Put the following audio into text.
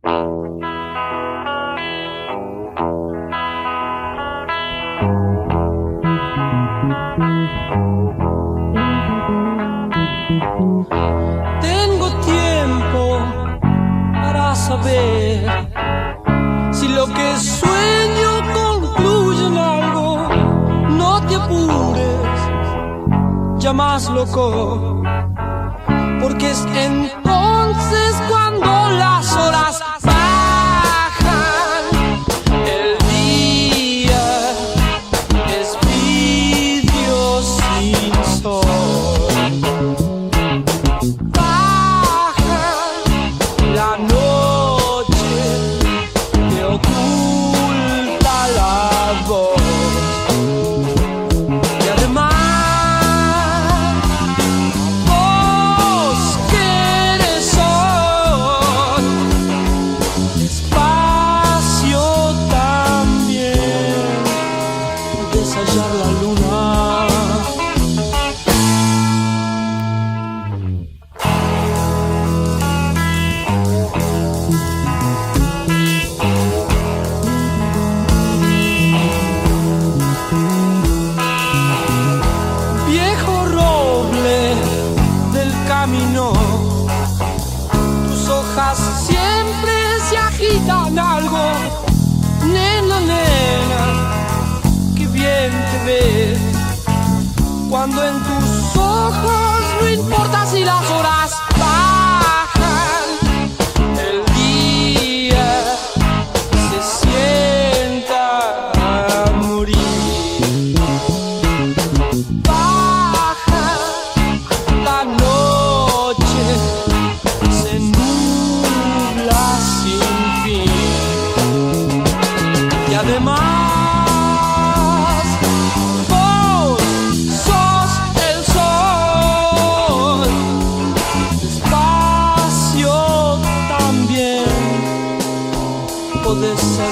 Tengo tiempo para saber si lo que sueño concluye en algo. No te apures, ya más loco, porque es entonces cuando las horas bajan. El día es vidrio sin sol. Baja la noche, te oculta la voz. Y además vos que eres sol, despacio también puedes hallar la luna. Viejo roble del camino, tus hojas siempre se agitan algo. Nena, nena, qué bien te ves cuando en tus ojos no importa si las horas bajan. El día se sienta a morir. Baja la noche, se nubla sin fin. Y además vos sos el sol, despacio también podés ser